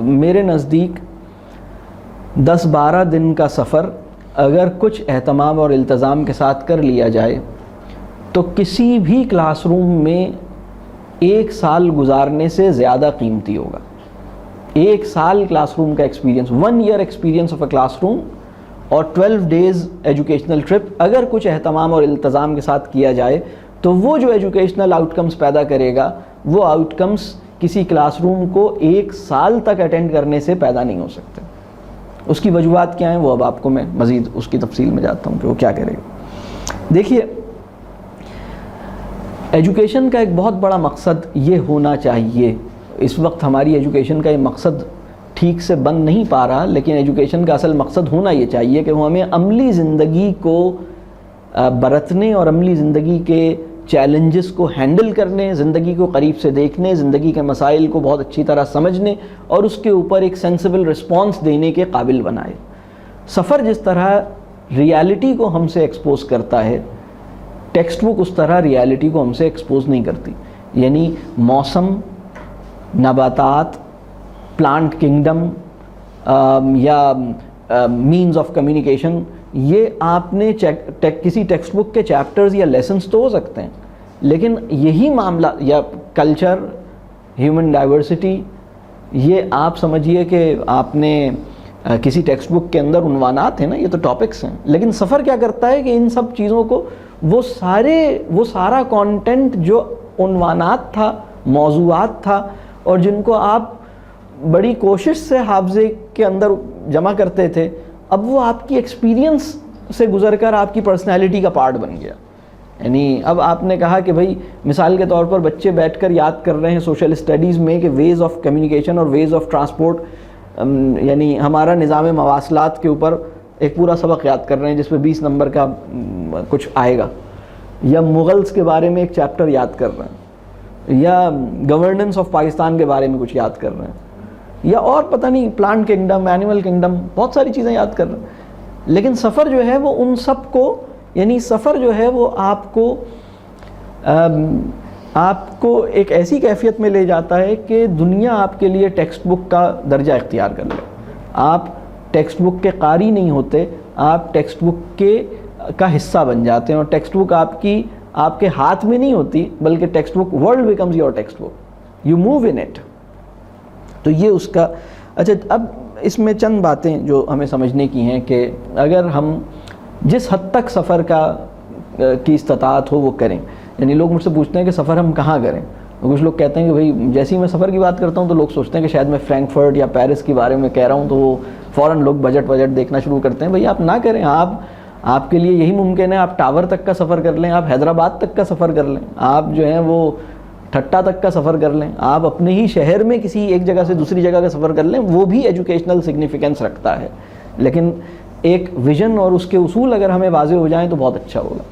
میرے نزدیک 10-12 دن کا سفر اگر کچھ اہتمام اور التزام کے ساتھ کر لیا جائے تو کسی بھی کلاس روم میں 1 سال گزارنے سے زیادہ قیمتی ہوگا. 1 سال کلاس روم کا experience, 1 year experience of a class room اور 12 days ایجوکیشنل ٹرپ اگر کچھ اہتمام اور التزام کے ساتھ کیا جائے تو وہ جو ایجوکیشنل آؤٹ کمز پیدا کرے گا وہ آؤٹ کمز کسی کلاس روم کو 1 سال تک اٹینڈ کرنے سے پیدا نہیں ہو سکتے. اس کی وجوہات کیا ہیں وہ اب آپ کو میں مزید اس کی تفصیل میں جاتا ہوں کہ وہ کیا کرے گا. دیکھیے، ایجوکیشن کا ایک بہت بڑا مقصد یہ ہونا چاہیے، اس وقت ہماری ایجوکیشن کا یہ مقصد ٹھیک سے بن نہیں پا رہا، لیکن ایجوکیشن کا اصل مقصد ہونا یہ چاہیے کہ وہ ہمیں عملی زندگی کو برتنے اور عملی زندگی کے چیلنجز کو ہینڈل کرنے، زندگی کو قریب سے دیکھنے، زندگی کے مسائل کو بہت اچھی طرح سمجھنے اور اس کے اوپر ایک سینسیبل رسپانس دینے کے قابل بنائے. سفر جس طرح ریالٹی کو ہم سے ایکسپوز کرتا ہے، ٹیکسٹ بک اس طرح ریالٹی کو ہم سے ایکسپوز نہیں کرتی. یعنی موسم، نباتات، پلانٹ کنگڈم یا مینز آف کمیونیکیشن، یہ آپ نے کسی ٹیکسٹ بک کے چیپٹرز یا لیسنز تو ہو سکتے ہیں، لیکن یہی معاملہ یا کلچر، ہیومن ڈائیورسٹی، یہ آپ سمجھیے کہ آپ نے کسی ٹیکسٹ بک کے اندر عنوانات ہیں نا، یہ تو ٹاپکس ہیں. لیکن سفر کیا کرتا ہے کہ ان سب چیزوں کو وہ سارا کانٹینٹ جو عنوانات تھا، موضوعات تھا، اور جن کو آپ بڑی کوشش سے حافظے کے اندر جمع کرتے تھے، اب وہ آپ کی ایکسپیرینس سے گزر کر آپ کی پرسنالٹی کا پارٹ بن گیا. یعنی اب آپ نے کہا کہ بھائی مثال کے طور پر بچے بیٹھ کر یاد کر رہے ہیں سوشل اسٹڈیز میں کہ ویز آف کمیونیکیشن اور ویز آف ٹرانسپورٹ، یعنی ہمارا نظام مواصلات کے اوپر ایک پورا سبق یاد کر رہے ہیں جس پہ 20 نمبر کا کچھ آئے گا، یا مغلز کے بارے میں ایک چیپٹر یاد کر رہے ہیں، یا گورننس آف پاکستان کے بارے میں کچھ یاد کر رہے ہیں، یا اور پتہ نہیں پلانٹ کنگڈم، اینیمل کنگڈم، بہت ساری چیزیں یاد کر رہے ہیں. لیکن سفر جو ہے وہ ان سب کو، یعنی سفر جو ہے وہ آپ کو ایک ایسی کیفیت میں لے جاتا ہے کہ دنیا آپ کے لیے ٹیکسٹ بک کا درجہ اختیار کر لے. آپ ٹیکسٹ بک کے قاری نہیں ہوتے، آپ ٹیکسٹ بک کا حصہ بن جاتے ہیں، اور ٹیکسٹ بک آپ کے ہاتھ میں نہیں ہوتی، بلکہ text book world becomes your text book, you move in it. تو یہ اس کا اچھا. اب اس میں چند باتیں جو ہمیں سمجھنے کی ہیں کہ اگر ہم جس حد تک سفر کی استطاعت ہو وہ کریں. یعنی لوگ مجھ سے پوچھتے ہیں کہ سفر ہم کہاں کریں. کچھ لوگ کہتے ہیں کہ بھائی جیسے ہی میں سفر کی بات کرتا ہوں تو لوگ سوچتے ہیں کہ شاید میں فرینکفرٹ یا پیرس کے بارے میں کہہ رہا ہوں، تو وہ فوراً لوگ بجٹ دیکھنا شروع کرتے ہیں. بھائی آپ نہ کریں، آپ کے لیے یہی ممکن ہے، آپ ٹاور تک کا سفر کر لیں، آپ حیدرآباد تک کا سفر کر لیں، آپ جو ہیں وہ ٹھٹا تک کا سفر کر لیں، آپ اپنے ہی شہر میں کسی ایک جگہ سے دوسری جگہ کا سفر کر لیں، وہ بھی ایجوکیشنل سگنیفیکنس رکھتا ہے. لیکن ایک ویژن اور اس کے اصول اگر ہمیں واضح ہو جائیں تو بہت اچھا ہوگا.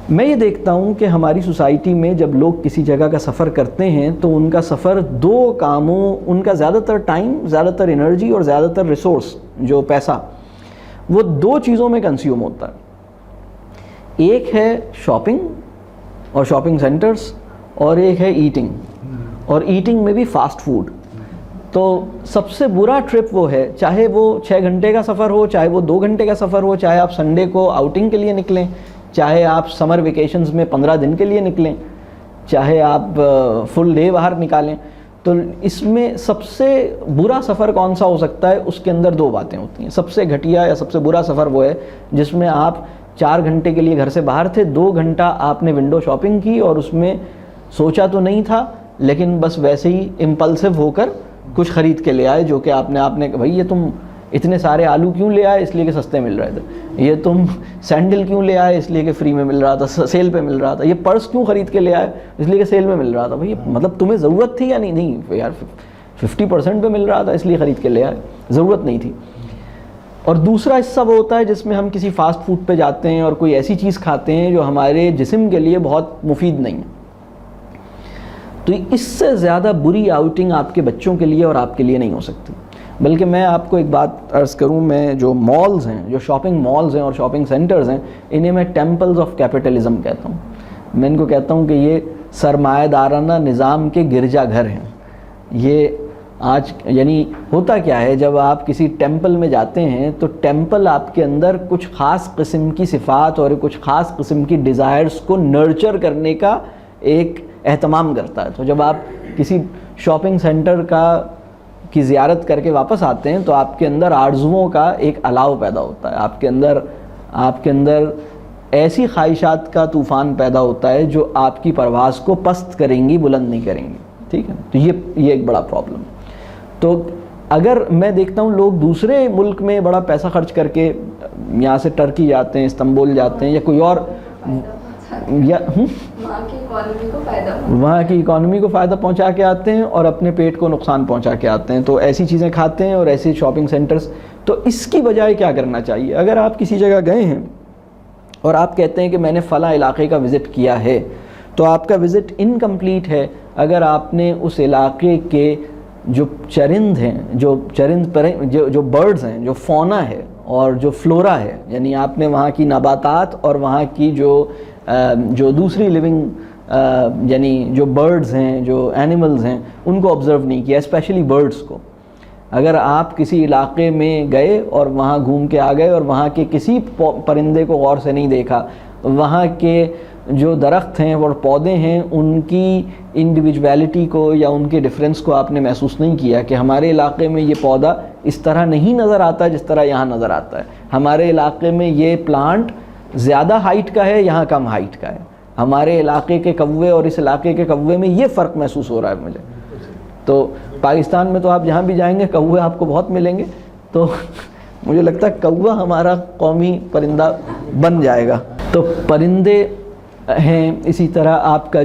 میں یہ دیکھتا ہوں کہ ہماری سوسائٹی میں جب لوگ کسی جگہ کا سفر کرتے ہیں تو ان کا سفر 2 کاموں، ان کا زیادہ تر ٹائم، زیادہ تر انرجی اور زیادہ تر ریسورس جو پیسہ، وہ 2 چیزوں میں کنزیوم ہوتا ہے. ایک ہے شاپنگ اور شاپنگ سینٹرز، اور ایک ہے ایٹنگ، اور ایٹنگ میں بھی فاسٹ فوڈ. تو سب سے برا ٹرپ وہ ہے، چاہے وہ 6 گھنٹے کا سفر ہو، چاہے وہ 2 گھنٹے کا سفر ہو، چاہے آپ سنڈے کو آؤٹنگ کے لیے نکلیں، چاہے آپ سمر ویکیشنز میں 15 دن کے لیے نکلیں، چاہے آپ فل ڈے باہر نکالیں. تو اس میں سب سے برا سفر کون سا ہو سکتا ہے؟ اس کے اندر 2 باتیں ہوتی ہیں. سب سے گھٹیا یا سب سے برا سفر وہ ہے جس میں آپ 4 گھنٹے کے لیے گھر سے باہر تھے، 2 گھنٹہ آپ نے ونڈو شاپنگ کی اور اس میں سوچا تو نہیں تھا لیکن بس ویسے ہی امپلسو ہو کر کچھ خرید کے لے آئے، جو کہ آپ نے کہ بھائی یہ تم اتنے سارے آلو کیوں لے آئے؟ اس لیے کہ سستے مل رہے تھے. یہ تم سینڈل کیوں لے آئے؟ اس لیے کہ فری میں مل رہا تھا، سیل پہ مل رہا تھا. یہ پرس کیوں خرید کے لے آئے؟ اس لیے کہ سیل میں مل رہا تھا. بھائی مطلب تمہیں ضرورت تھی یا نہیں یار؟ 50% پہ مل رہا تھا اس لیے خرید کے لے آئے، ضرورت نہیں تھی. اور دوسرا حصہ وہ ہوتا ہے جس میں ہم کسی فاسٹ فوڈ پہ جاتے ہیں اور کوئی ایسی چیز کھاتے ہیں جو ہمارے جسم کے لیے بہت مفید نہیں ہے. تو اس سے زیادہ بری آؤٹنگ آپ کے بچوں کے لیے اور آپ کے لیے نہیں ہو سکتی. بلکہ میں آپ کو ایک بات عرض کروں، میں جو مالز ہیں، جو شاپنگ مالز ہیں اور شاپنگ سینٹرز ہیں، انہیں میں ٹیمپلز آف کیپٹلزم کہتا ہوں. میں ان کو کہتا ہوں کہ یہ سرمایہ دارانہ نظام کے گرجا گھر ہیں. یہ آج یعنی ہوتا کیا ہے، جب آپ کسی ٹیمپل میں جاتے ہیں تو ٹیمپل آپ کے اندر کچھ خاص قسم کی صفات اور کچھ خاص قسم کی ڈیزائرز کو نرچر کرنے کا ایک اہتمام کرتا ہے. تو جب آپ کسی شاپنگ سینٹر کی زیارت کر کے واپس آتے ہیں تو آپ کے اندر آرزوؤں کا ایک الاؤ پیدا ہوتا ہے، آپ کے اندر ایسی خواہشات کا طوفان پیدا ہوتا ہے جو آپ کی پرواز کو پست کریں گی، بلند نہیں کریں گی. ٹھیک ہے، تو یہ ایک بڑا پرابلم. تو اگر میں دیکھتا ہوں لوگ دوسرے ملک میں بڑا پیسہ خرچ کر کے یہاں سے ٹرکی جاتے ہیں، استنبول جاتے ہیں یا کوئی اور، یا وہاں کی اکانومی کو فائدہ پہنچا کے آتے ہیں اور اپنے پیٹ کو نقصان پہنچا کے آتے ہیں. تو ایسی چیزیں کھاتے ہیں اور ایسے شاپنگ سینٹرز. تو اس کی بجائے کیا کرنا چاہیے؟ اگر آپ کسی جگہ گئے ہیں اور آپ کہتے ہیں کہ میں نے فلاں علاقے کا وزٹ کیا ہے، تو آپ کا وزٹ انکمپلیٹ ہے اگر آپ نے اس علاقے کے جو چرند ہیں، جو برڈز ہیں، جو فونا ہے اور جو فلورا ہے، یعنی آپ نے وہاں کی نباتات اور وہاں کی جو دوسری لیونگ یعنی جو برڈز ہیں، جو اینیملز ہیں، ان کو آبزرو نہیں کیا، اسپیشلی برڈز کو. اگر آپ کسی علاقے میں گئے اور وہاں گھوم کے آ گئے اور وہاں کے کسی پرندے کو غور سے نہیں دیکھا، وہاں کے جو درخت ہیں اور پودے ہیں ان کی انڈیویجویلٹی کو یا ان کے ڈفرینس کو آپ نے محسوس نہیں کیا کہ ہمارے علاقے میں یہ پودا اس طرح نہیں نظر آتا جس طرح یہاں نظر آتا ہے، ہمارے علاقے میں یہ پلانٹ زیادہ ہائٹ کا ہے، یہاں کم ہائٹ کا ہے، ہمارے علاقے کے کوے اور اس علاقے کے کوے میں یہ فرق محسوس ہو رہا ہے مجھے. تو پاکستان میں تو آپ جہاں بھی جائیں گے کوے آپ کو بہت ملیں گے، تو مجھے لگتا ہے کوہ ہمارا قومی پرندہ بن جائے گا. تو پرندے ہیں، اسی طرح آپ کا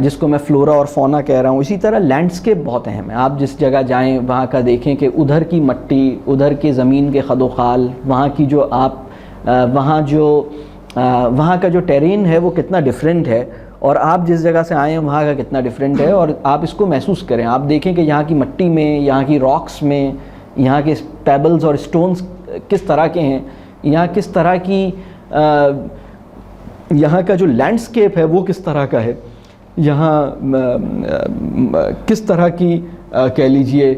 جس کو میں فلورا اور فونا کہہ رہا ہوں، اسی طرح لینڈسکیپ بہت اہم ہے. آپ جس جگہ جائیں وہاں کا دیکھیں کہ ادھر کی مٹی، ادھر کی زمین کے خد و خال، وہاں کی وہاں کا جو ٹیرین ہے وہ کتنا ڈیفرنٹ ہے، اور آپ جس جگہ سے آئے ہیں وہاں کا کتنا ڈیفرنٹ ہے، اور آپ اس کو محسوس کریں. آپ دیکھیں کہ یہاں کی مٹی میں، یہاں کی راکس میں، یہاں کے پیبلز اور سٹونز کس طرح کے ہیں، یہاں کس طرح کی یہاں کا جو لینڈسکیپ ہے وہ کس طرح کا ہے، یہاں کس طرح کی کہہ لیجئے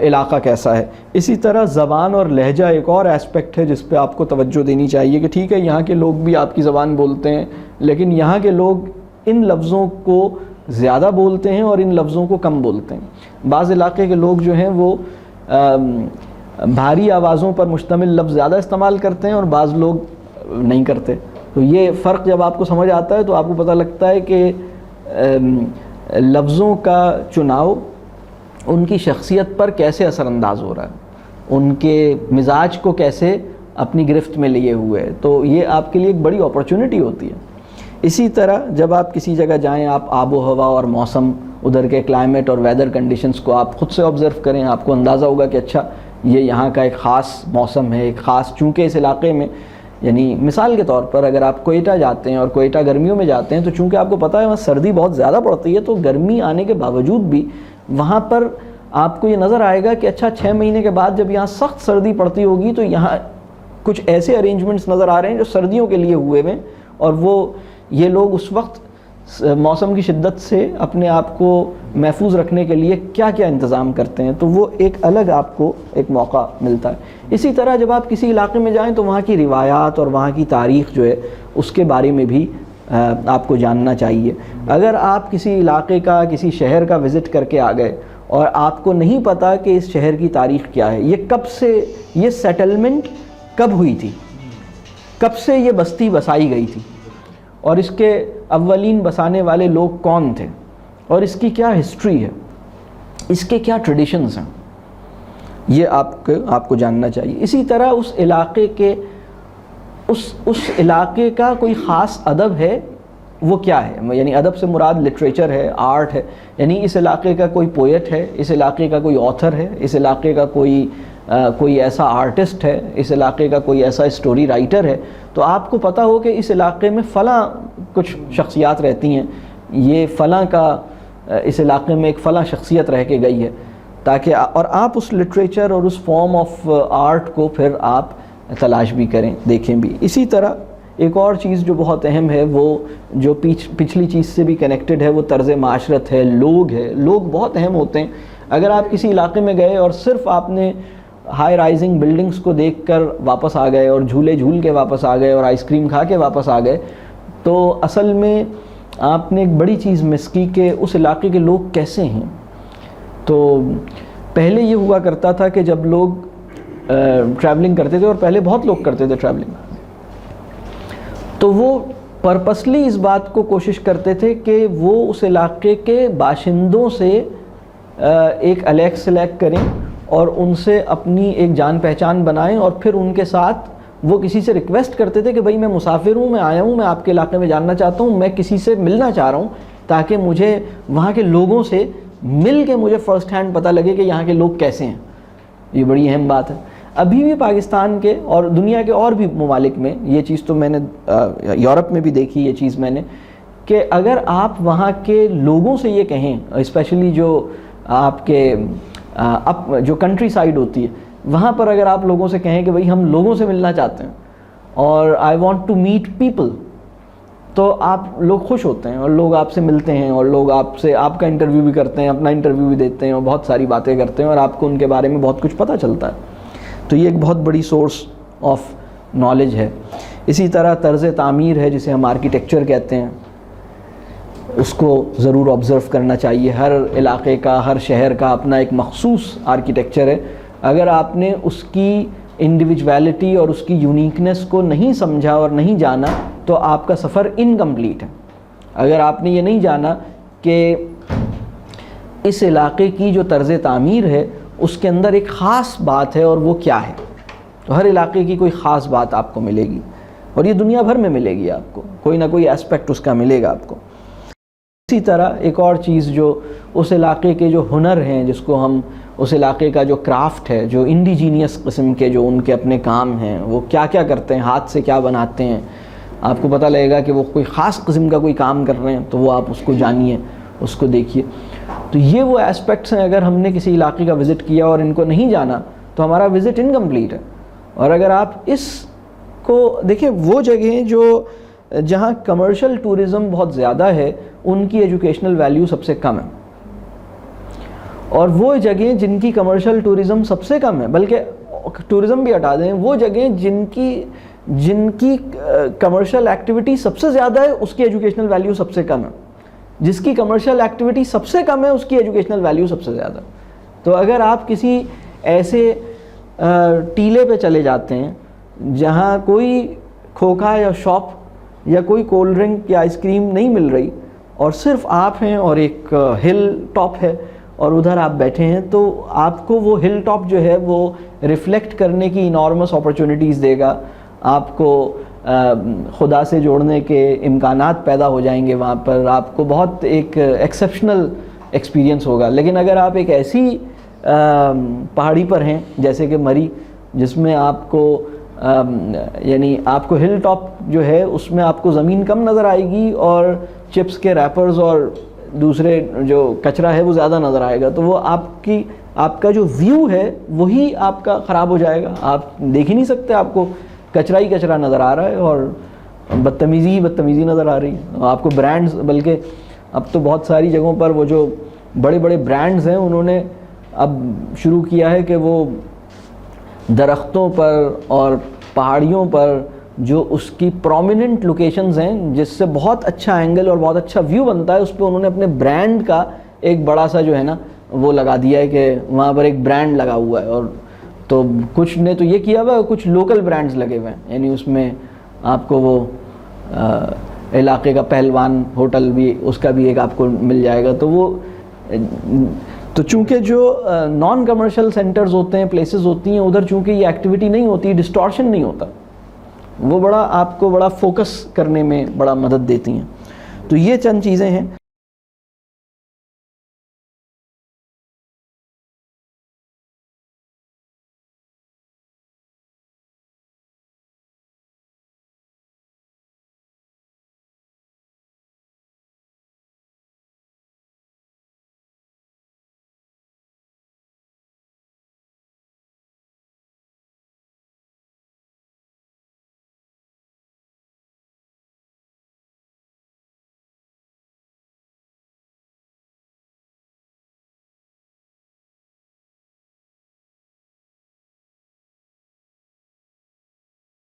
علاقہ کیسا ہے. اسی طرح زبان اور لہجہ ایک اور ایسپیکٹ ہے جس پہ آپ کو توجہ دینی چاہیے کہ ٹھیک ہے یہاں کے لوگ بھی آپ کی زبان بولتے ہیں، لیکن یہاں کے لوگ ان لفظوں کو زیادہ بولتے ہیں اور ان لفظوں کو کم بولتے ہیں. بعض علاقے کے لوگ جو ہیں وہ بھاری آوازوں پر مشتمل لفظ زیادہ استعمال کرتے ہیں اور بعض لوگ نہیں کرتے. تو یہ فرق جب آپ کو سمجھ آتا ہے تو آپ کو پتہ لگتا ہے کہ لفظوں کا چناؤ ان کی شخصیت پر کیسے اثر انداز ہو رہا ہے، ان کے مزاج کو کیسے اپنی گرفت میں لیے ہوئے ہے. تو یہ آپ کے لیے ایک بڑی اپرچونٹی ہوتی ہے. اسی طرح جب آپ کسی جگہ جائیں، آپ آب و ہوا اور موسم، ادھر کے کلائمیٹ اور ویدر کنڈیشنز کو آپ خود سے آبزرو کریں. آپ کو اندازہ ہوگا کہ اچھا یہ یہاں کا ایک خاص موسم ہے، ایک خاص، چونکہ اس علاقے میں، یعنی مثال کے طور پر اگر آپ کوئٹہ جاتے ہیں اور کوئٹہ گرمیوں میں جاتے ہیں تو چونکہ آپ کو پتہ ہے وہاں سردی بہت زیادہ پڑتی ہے، تو گرمی آنے کے باوجود بھی وہاں پر آپ کو یہ نظر آئے گا کہ اچھا 6 مہینے کے بعد جب یہاں سخت سردی پڑتی ہوگی تو یہاں کچھ ایسے ارینجمنٹس نظر آ رہے ہیں جو سردیوں کے لیے ہوئے ہوئے، اور یہ لوگ اس وقت موسم کی شدت سے اپنے آپ کو محفوظ رکھنے کے لیے کیا کیا انتظام کرتے ہیں. تو وہ ایک الگ آپ کو ایک موقع ملتا ہے. اسی طرح جب آپ کسی علاقے میں جائیں تو وہاں کی روایات اور وہاں کی تاریخ جو ہے اس کے بارے میں بھی آپ کو جاننا چاہیے. اگر آپ کسی علاقے کا، کسی شہر کا وزٹ کر کے آ گئے اور آپ کو نہیں پتہ کہ اس شہر کی تاریخ کیا ہے، یہ کب سے، یہ سیٹلمنٹ کب ہوئی تھی، کب سے یہ بستی بسائی گئی تھی، اور اس کے اولین بسانے والے لوگ کون تھے، اور اس کی کیا ہسٹری ہے، اس کے کیا ٹریڈیشنز ہیں، یہ آپ کو جاننا چاہیے. اسی طرح اس علاقے کے اس علاقے کا کوئی خاص ادب ہے، وہ کیا ہے، یعنی ادب سے مراد لٹریچر ہے، آرٹ ہے، یعنی اس علاقے کا کوئی پوئٹ ہے، اس علاقے کا کوئی آتھر ہے، اس علاقے کا کوئی ایسا آرٹسٹ ہے، اس علاقے کا کوئی ایسا اسٹوری رائٹر ہے. تو آپ کو پتہ ہو کہ اس علاقے میں فلاں کچھ شخصیات رہتی ہیں، یہ فلاں کا اس علاقے میں ایک فلاں شخصیت رہ کے گئی ہے، تاکہ اور آپ اس لٹریچر اور اس فارم آف آرٹ کو پھر آپ تلاش بھی کریں، دیکھیں بھی. اسی طرح ایک اور چیز جو بہت اہم ہے، وہ جو پچھلی چیز سے بھی کنیکٹڈ ہے، وہ طرز معاشرت ہے، لوگ بہت اہم ہوتے ہیں. اگر آپ کسی علاقے میں گئے اور صرف آپ نے ہائی رائزنگ بلڈنگز کو دیکھ کر واپس آ گئے اور جھولے جھول کے واپس آ گئے اور آئس کریم کھا کے واپس آ گئے تو اصل میں آپ نے ایک بڑی چیز مس کی کہ اس علاقے کے لوگ کیسے ہیں. تو پہلے یہ ہوا کرتا تھا کہ جب لوگ ٹریولنگ کرتے تھے، اور پہلے بہت لوگ کرتے تھے ٹریولنگ، تو وہ پرپسلی اس بات کو کوشش کرتے تھے کہ وہ اس علاقے کے باشندوں سے ایک الیک سلیکٹ کریں اور ان سے اپنی ایک جان پہچان بنائیں، اور پھر ان کے ساتھ وہ کسی سے ریکویسٹ کرتے تھے کہ بھائی میں مسافر ہوں، میں آیا ہوں، میں آپ کے علاقے میں جاننا چاہتا ہوں، میں کسی سے ملنا چاہ رہا ہوں تاکہ مجھے وہاں کے لوگوں سے مل کے مجھے فرسٹ ہینڈ پتہ لگے کہ یہاں کے لوگ کیسے ہیں. یہ بڑی اہم بات ہے. ابھی بھی پاکستان کے اور دنیا کے اور بھی ممالک میں یہ چیز تو میں نے یورپ میں بھی دیکھی یہ چیز میں نے، کہ اگر آپ وہاں کے لوگوں سے یہ کہیں، اسپیشلی جو آپ کے جو کنٹری سائڈ ہوتی ہے وہاں پر اگر آپ لوگوں سے کہیں کہ بھئی ہم لوگوں سے ملنا چاہتے ہیں اور I want to meet people, تو آپ لوگ خوش ہوتے ہیں اور لوگ آپ سے ملتے ہیں اور لوگ آپ کا انٹرویو بھی کرتے ہیں، اپنا انٹرویو بھی دیتے ہیں اور بہت ساری باتیں کرتے ہیں اور آپ کو ان کے بارے میں بہت کچھ پتہ چلتا ہے. تو یہ ایک بہت بڑی سورس آف نالج ہے. اسی طرح طرز تعمیر ہے جسے ہم آرکیٹیکچر کہتے ہیں، اس کو ضرور آبزرو کرنا چاہیے. ہر علاقے کا، ہر شہر کا اپنا ایک مخصوص آرکیٹیکچر ہے. اگر آپ نے اس کی انڈیویجویلٹی اور اس کی یونیکنیس کو نہیں سمجھا اور نہیں جانا تو آپ کا سفر انکمپلیٹ ہے. اگر آپ نے یہ نہیں جانا کہ اس علاقے کی جو طرز تعمیر ہے اس کے اندر ایک خاص بات ہے اور وہ کیا ہے، تو ہر علاقے کی کوئی خاص بات آپ کو ملے گی اور یہ دنیا بھر میں ملے گی، آپ کو کوئی نہ کوئی ایسپیکٹ اس کا ملے گا آپ کو. اسی طرح ایک اور چیز جو اس علاقے کے جو ہنر ہیں، جس کو ہم اس علاقے کا جو کرافٹ ہے، جو انڈیجینیس قسم کے جو ان کے اپنے کام ہیں، وہ کیا کیا کرتے ہیں، ہاتھ سے کیا بناتے ہیں، آپ کو پتہ لگے گا کہ وہ کوئی خاص قسم کا کوئی کام کر رہے ہیں، تو وہ آپ اس کو جانیے، اس کو دیکھیے. تو یہ وہ ایسپیکٹس ہیں، اگر ہم نے کسی علاقے کا وزٹ کیا اور ان کو نہیں جانا تو ہمارا وزٹ انکمپلیٹ ہے. اور اگر آپ اس کو دیکھیں، وہ جگہیں جہاں کمرشل ٹورزم بہت زیادہ ہے ان کی ایجوکیشنل ویلیو سب سے کم ہے، اور وہ جگہیں جن کی کمرشل ٹورزم سب سے کم ہے، بلکہ ٹورزم بھی ہٹا دیں، وہ جگہیں جن کی کمرشل ایکٹیویٹی سب سے زیادہ ہے اس کی ایجوکیشنل ویلیو سب سے کم ہے. جس کی کمرشل ایکٹیویٹی سب سے کم ہے اس کی ایجوکیشنل ویلیو سب سے زیادہ. تو اگر آپ کسی ایسے ٹیلے پہ چلے جاتے ہیں جہاں کوئی کھوکھا یا شاپ یا کوئی کولڈ ڈرنک یا آئس کریم نہیں مل رہی اور صرف آپ ہیں اور ایک ہل ٹاپ ہے اور ادھر آپ بیٹھے ہیں، تو آپ کو وہ ہل ٹاپ جو ہے وہ ریفلیکٹ کرنے کی انارمس اپرچونیٹیز دے گا. آپ کو خدا سے جوڑنے کے امکانات پیدا ہو جائیں گے وہاں پر، آپ کو بہت ایک ایکسیپشنل ایکسپیرینس ہوگا. لیکن اگر آپ ایک ایسی پہاڑی پر ہیں جیسے کہ مری، جس میں آپ کو یعنی آپ کو ہل ٹاپ جو ہے اس میں آپ کو زمین کم نظر آئے گی اور چپس کے ریپرز اور دوسرے جو کچرا ہے وہ زیادہ نظر آئے گا، تو وہ آپ کا جو ویو ہے وہی آپ کا خراب ہو جائے گا. آپ دیکھ ہی نہیں سکتے، آپ کو کچرا ہی کچرا نظر آ رہا ہے اور بدتمیزی نظر آ رہی ہے. آپ کو برانڈز، بلکہ اب تو بہت ساری جگہوں پر وہ جو بڑے بڑے برانڈز ہیں انہوں نے اب شروع کیا ہے کہ وہ درختوں پر اور پہاڑیوں پر جو اس کی پرومیننٹ لوکیشنز ہیں جس سے بہت اچھا اینگل اور بہت اچھا ویو بنتا ہے، اس پہ انہوں نے اپنے برانڈ کا ایک بڑا سا جو ہے نا وہ لگا دیا ہے کہ وہاں پر ایک برانڈ لگا ہوا ہے. اور تو کچھ نے تو یہ کیا ہوا ہے، کچھ لوکل برانڈز لگے ہوئے ہیں، یعنی اس میں آپ کو وہ علاقے کا پہلوان ہوٹل بھی، اس کا بھی ایک آپ کو مل جائے گا. تو چونکہ جو نان کمرشل سینٹرز ہوتے ہیں، پلیسز ہوتی ہیں، ادھر چونکہ یہ ایکٹیویٹی نہیں ہوتی، ڈسٹورشن نہیں ہوتا، وہ بڑا آپ کو بڑا فوکس کرنے میں بڑا مدد دیتی ہیں. تو یہ چند چیزیں ہیں.